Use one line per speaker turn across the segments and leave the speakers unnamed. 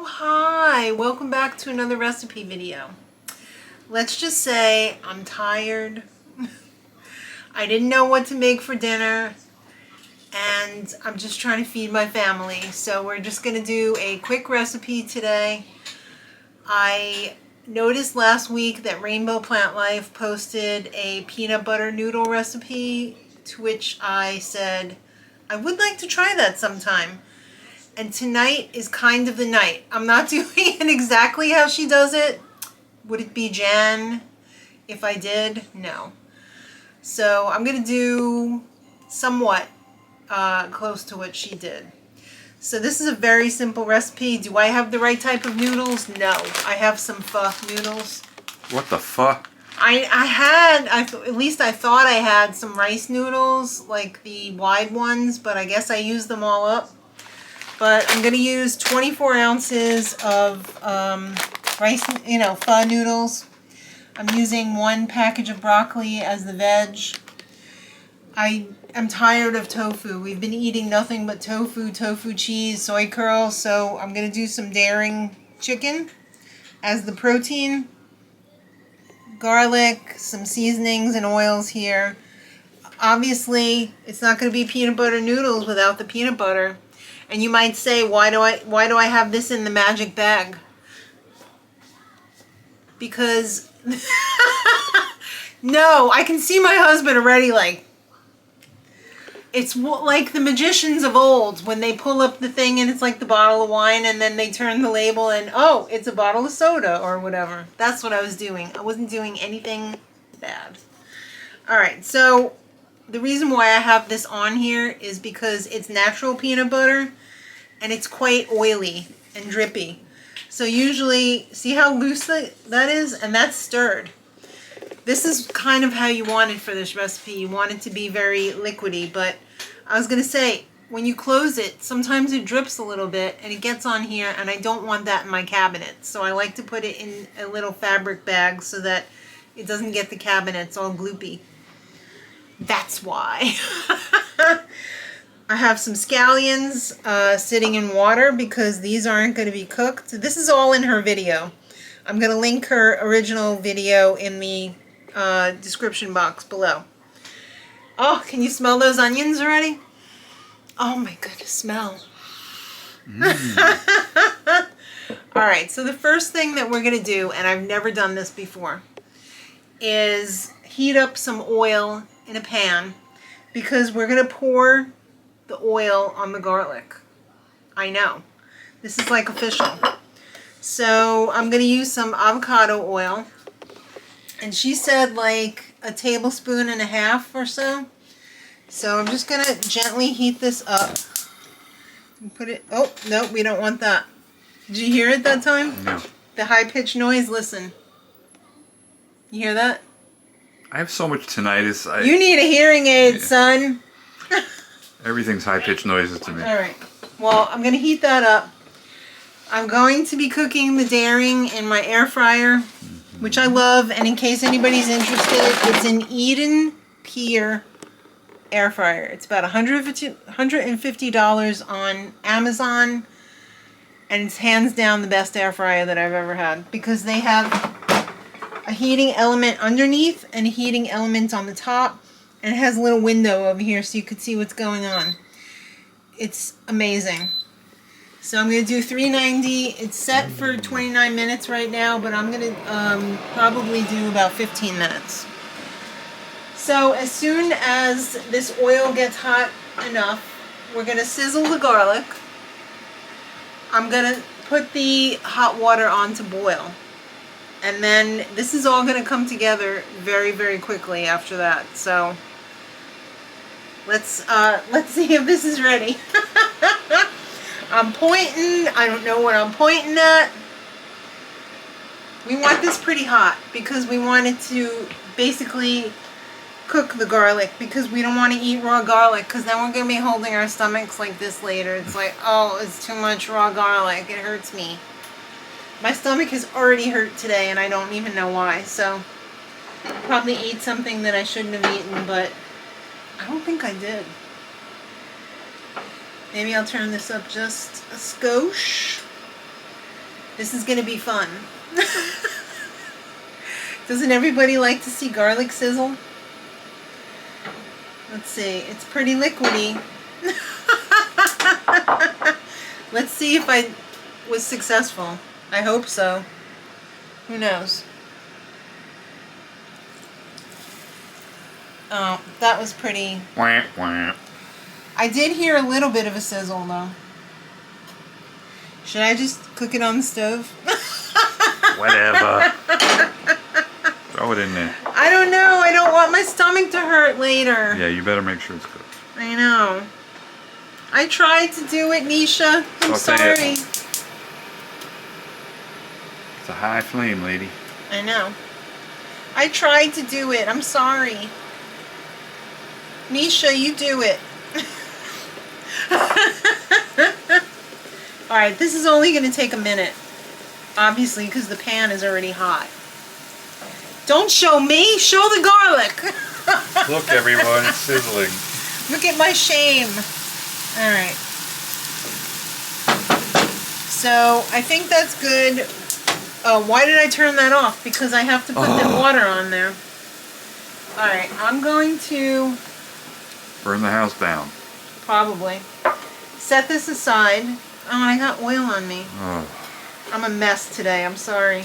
Oh, hi! Welcome back to another recipe video. Let's just say I'm tired. I didn't know what to make for dinner, and I'm just trying to feed my family. So we're just going to do a quick recipe today. I noticed last week that Rainbow Plant Life posted a peanut butter noodle recipe, to which I said I would like to try that sometime. And tonight is kind of the night. I'm not doing it exactly how she does it. Would it be Jan if I did? No. So I'm going to do somewhat close to what she did. So this is a very simple recipe. Do I have the right type of noodles? No. I have some pho noodles.
What the pho?
At least I thought I had some rice noodles, like the wide ones, but I guess I used them all up. But I'm going to use 24 ounces of rice, pho noodles. I'm using 1 package of broccoli as the veg. I am tired of tofu. We've been eating nothing but tofu cheese, soy curls, so I'm going to do some daring chicken as the protein. Garlic, some seasonings and oils here. Obviously, it's not going to be peanut butter noodles without the peanut butter. And you might say, why do I have this in the magic bag? Because no, I can see my husband already like, it's like the magicians of old when they pull up the thing and it's like the bottle of wine and then they turn the label and oh, it's a bottle of soda or whatever. That's what I was doing. I wasn't doing anything bad. All right, so the reason why I have this on here is because it's natural peanut butter and it's quite oily and drippy. So usually, see how loose that is? And that's stirred. This is kind of how you want it for this recipe. You want it to be very liquidy, but I was going to say, when you close it, sometimes it drips a little bit and it gets on here and I don't want that in my cabinet. So I like to put it in a little fabric bag so that it doesn't get the cabinets all gloopy. That's why. I have some scallions sitting in water because these aren't going to be cooked. This is all in her video. I'm going to link her original video in the description box below. Oh, can you smell those onions already? Oh my goodness, smell. Alright, so the first thing that we're going to do, and I've never done this before, is heat up some oil in a pan because we're going to pour the oil on the garlic. I know. This is like official. So I'm going to use some avocado oil. And she said like a tablespoon and a half or so. So I'm just going to gently heat this up. And put it, oh, no, we don't want that. Did you hear it that time?
No.
The high-pitched noise, listen. You hear that?
I have so much tinnitus.
You need a hearing aid, son.
Everything's high-pitched noises to me.
Alright, well, I'm going to heat that up. I'm going to be cooking the daring in my air fryer, which I love, and in case anybody's interested, it's an Eden Pier air fryer. It's about $150 on Amazon, and it's hands down the best air fryer that I've ever had, because they have a heating element underneath and a heating element on the top. And it has a little window over here so you could see what's going on. It's amazing. So I'm going to do 390. It's set for 29 minutes right now, but I'm going to probably do about 15 minutes. So as soon as this oil gets hot enough, we're going to sizzle the garlic. I'm going to put the hot water on to boil. And then this is all going to come together very, very quickly after that. So let's see if this is ready. I'm pointing. I don't know what I'm pointing at. We want this pretty hot because we want it to basically cook the garlic, because we don't want to eat raw garlic, because then we're going to be holding our stomachs like this later. It's like, oh, it's too much raw garlic. It hurts me. My stomach has already hurt today and I don't even know why. So I probably ate something that I shouldn't have eaten, but I don't think I did. Maybe I'll turn this up just a skosh. This is gonna be fun. Doesn't everybody like to see garlic sizzle? Let's see, it's pretty liquidy. Let's see if I was successful. I hope so. Who knows? Oh, that was pretty.
Wah, wah.
I did hear a little bit of a sizzle though. Should I just cook it on the stove?
Whatever. Throw it in there.
I don't know. I don't want my stomach to hurt later.
Yeah, you better make sure it's cooked.
I know. I tried to do it, Nisha. I'm
Saute it.
sorry.
It's a high flame, lady.
I know. I tried to do it. I'm sorry. Nisha, you do it. Alright, this is only going to take a minute. Obviously, because the pan is already hot. Don't show me, show the garlic.
Look, everyone, it's sizzling.
Look at my shame. Alright. So, I think that's good. Why did I turn that off? Because I have to put the water on there. Alright, I'm going to...
Burn the house down.
Probably. Set this aside. Oh, I got oil on me.
Oh.
I'm a mess today. I'm sorry.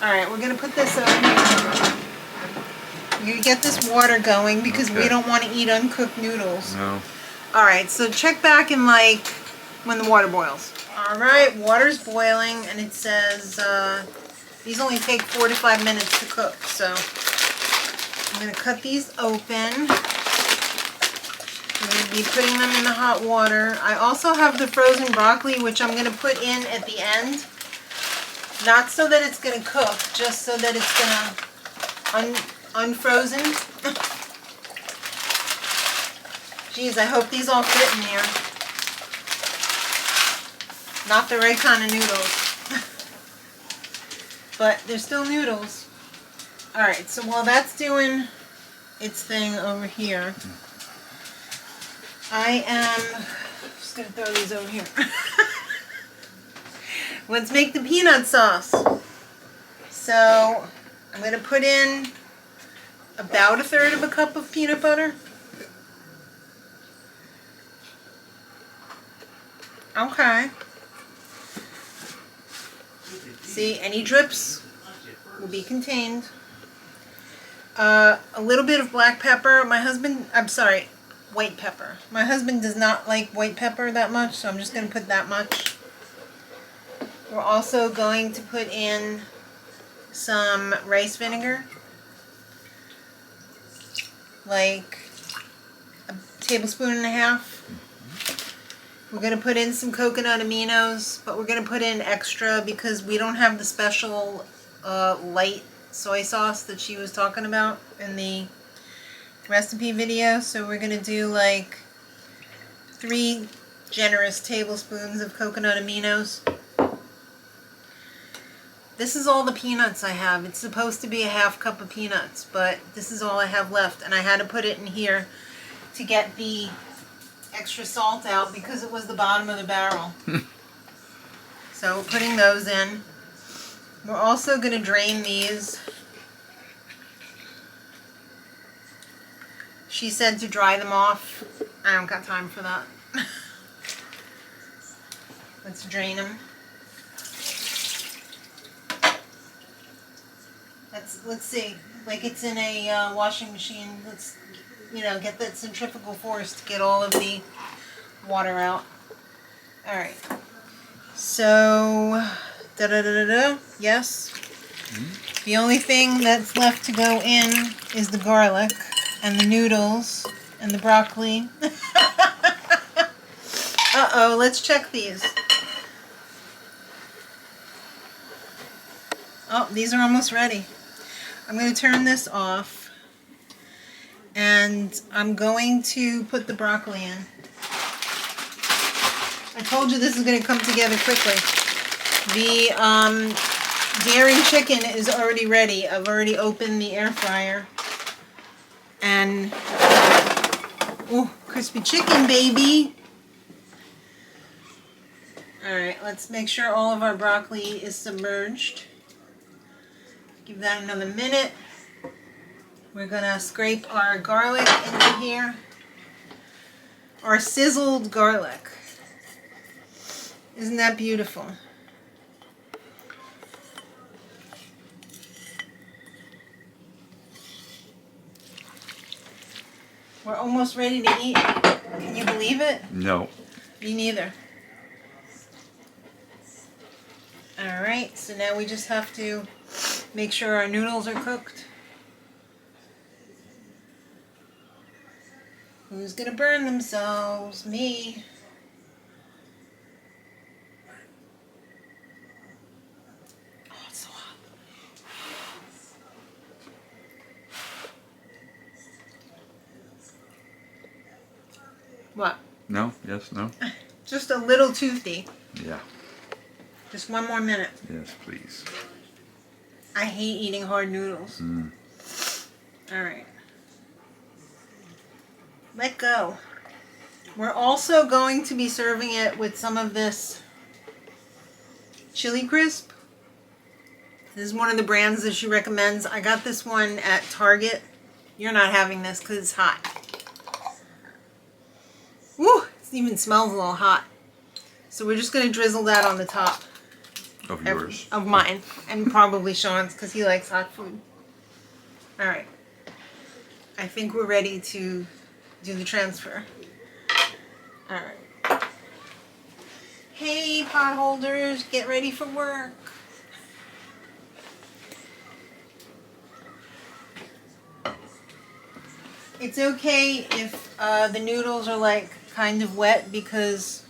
Alright, we're going to put this over here. We're going to get this water going because we don't want to eat uncooked noodles.
No.
Alright, so check back in like when the water boils. Alright, water's boiling and it says these only take 4 to 5 minutes to cook. So I'm going to cut these open. I'm going to be putting them in the hot water. I also have the frozen broccoli, which I'm going to put in at the end. Not so that it's going to cook, just so that it's going to unfrozen. Jeez, I hope these all fit in here. Not the right kind of noodles. But they're still noodles. Alright, so while that's doing its thing over here, I am just going to throw these over here. Let's make the peanut sauce. So I'm going to put in about 1/3 of a cup of peanut butter. Okay. See, any drips will be contained. A little bit of black pepper. White pepper. My husband does not like white pepper that much, so I'm just going to put that much. We're also going to put in some rice vinegar. Like a 1.5 tablespoons. We're going to put in some coconut aminos, but we're going to put in extra because we don't have the special light soy sauce that she was talking about in the recipe video. So we're going to do like 3 generous tablespoons of coconut aminos. This is all the peanuts I have. It's supposed to be a 1/2 cup of peanuts, but this is all I have left. And I had to put it in here to get the extra salt out because it was the bottom of the barrel. So we're putting those in. We're also going to drain these. She said to dry them off. I don't got time for that. Let's drain them. Let's see, like it's in a washing machine. Let's, get that centrifugal force to get all of the water out. All right. So, yes. The only thing that's left to go in is the garlic and the noodles and the broccoli. Uh-oh, let's check these. Oh, these are almost ready. I'm going to turn this off and I'm going to put the broccoli in. I told you this is going to come together quickly. The dairy chicken is already ready. I've already opened the air fryer. And, oh, crispy chicken, baby. Alright, let's make sure all of our broccoli is submerged. Give that another minute. We're gonna scrape our garlic into here. Our sizzled garlic. Isn't that beautiful? We're almost ready to eat. Can you believe it?
No.
Me neither. Alright, so now we just have to make sure our noodles are cooked. Who's gonna burn themselves? Me. Oh, it's so hot. What?
No? Yes? No?
Just a little toothy.
Yeah.
Just one more minute.
Yes, please.
I hate eating hard noodles.
Mm.
Alright. Let go. We're also going to be serving it with some of this chili crisp. This is one of the brands that she recommends. I got this one at Target. You're not having this because it's hot. Woo! It even smells a little hot. So we're just going to drizzle that on the top.
Of yours.
Of mine. And probably Sean's because he likes hot food. Alright. I think we're ready to do the transfer. Alright. Hey, pot holders, get ready for work. It's okay if the noodles are like kind of wet because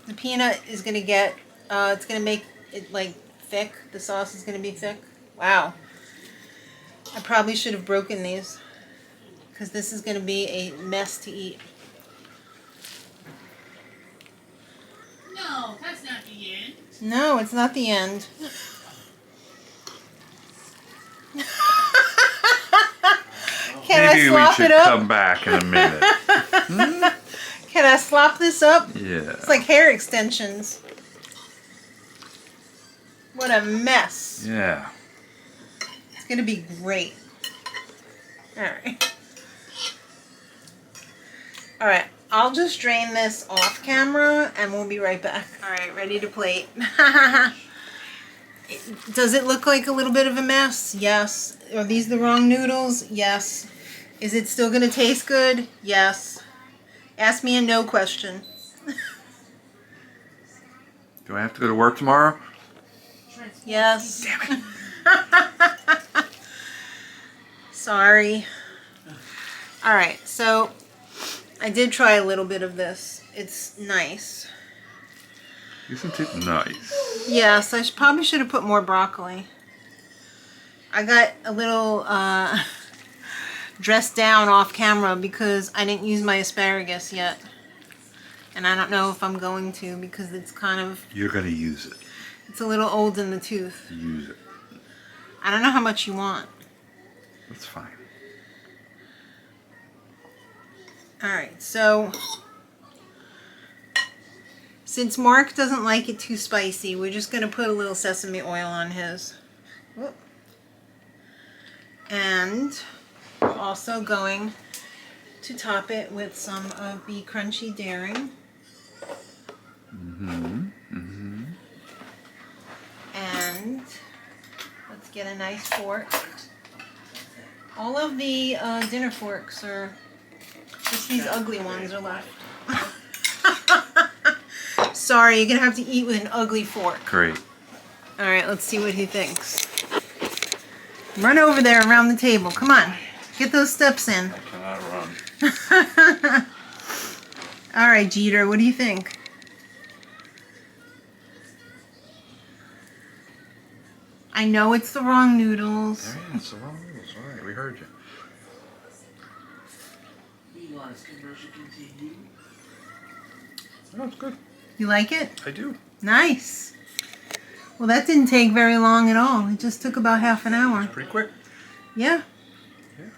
the peanut is going to get, it's going to make it like thick. The sauce is going to be thick. Wow. I probably should have broken these because this is going to be a mess to eat.
No, that's not the end.
No, it's not the end. Can
Maybe
I
we
slop
should
it up?
come back in a minute.
Can I slop this up?
Yeah.
It's like hair extensions. What a mess.
Yeah.
It's going to be great. Alright. Alright, I'll just drain this off camera and we'll be right back. Alright, ready to plate. Does it look like a little bit of a mess? Yes. Are these the wrong noodles? Yes. Is it still going to taste good? Yes. Ask me a no question.
Do I have to go to work tomorrow?
Yes. Damn it. Sorry. Alright, so I did try a little bit of this. It's nice.
Isn't it nice?
Yes, I probably should have put more broccoli. I got a little dressed down off camera because I didn't use my asparagus yet. And I don't know if I'm going to because it's kind of...
You're going to use it.
It's a little old in the tooth.
Use it.
I don't know how much you want.
That's fine.
Alright, so... Since Mark doesn't like it too spicy, we're just going to put a little sesame oil on his. Whoop. And we're also going to top it with some of the crunchy daring. And let's get a nice fork. All of the dinner forks are, just these ugly ones are left. Sorry, you're going to have to eat with an ugly fork.
Great.
Alright, let's see what he thinks. Run over there around the table. Come on. Get those steps in.
I cannot run.
Alright, Jeter, what do you think? I know it's the wrong noodles.
Yeah, it's the wrong rules. All right, we heard you.
We want this commercial continue.
Oh, it's good.
You like it?
I do.
Nice. Well, that didn't take very long at all. It just took about half an hour.
Pretty quick.
Yeah.
Yeah.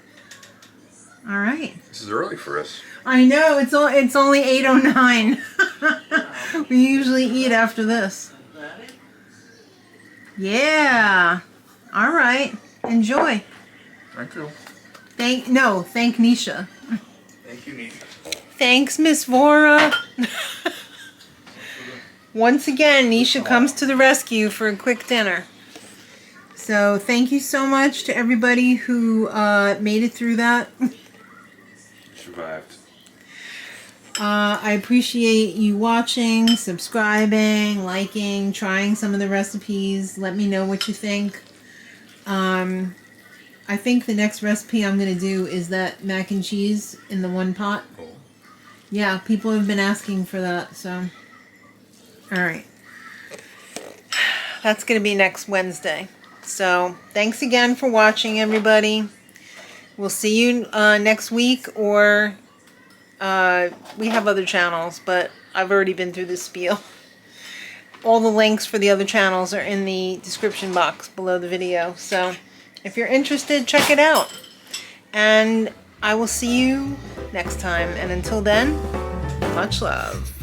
All right.
This is early for us.
I know, it's only 8:09. We usually eat after this. Yeah. All right. Enjoy.
Thank you.
Thank Nisha.
Thank you, Nisha.
Thanks, Miss Vora. Once again, Nisha comes to the rescue for a quick dinner. So thank you so much to everybody who made it through that.
Survived.
I appreciate you watching, subscribing, liking, trying some of the recipes. Let me know what you think. I think the next recipe I'm going to do is that mac and cheese in the one pot.
Oh.
Yeah, people have been asking for that, so. Alright. That's going to be next Wednesday. So, thanks again for watching, everybody. We'll see you next week, or we have other channels, but I've already been through this spiel. All the links for the other channels are in the description box below the video. So, if you're interested, check it out. And I will see you next time. And until then, much love.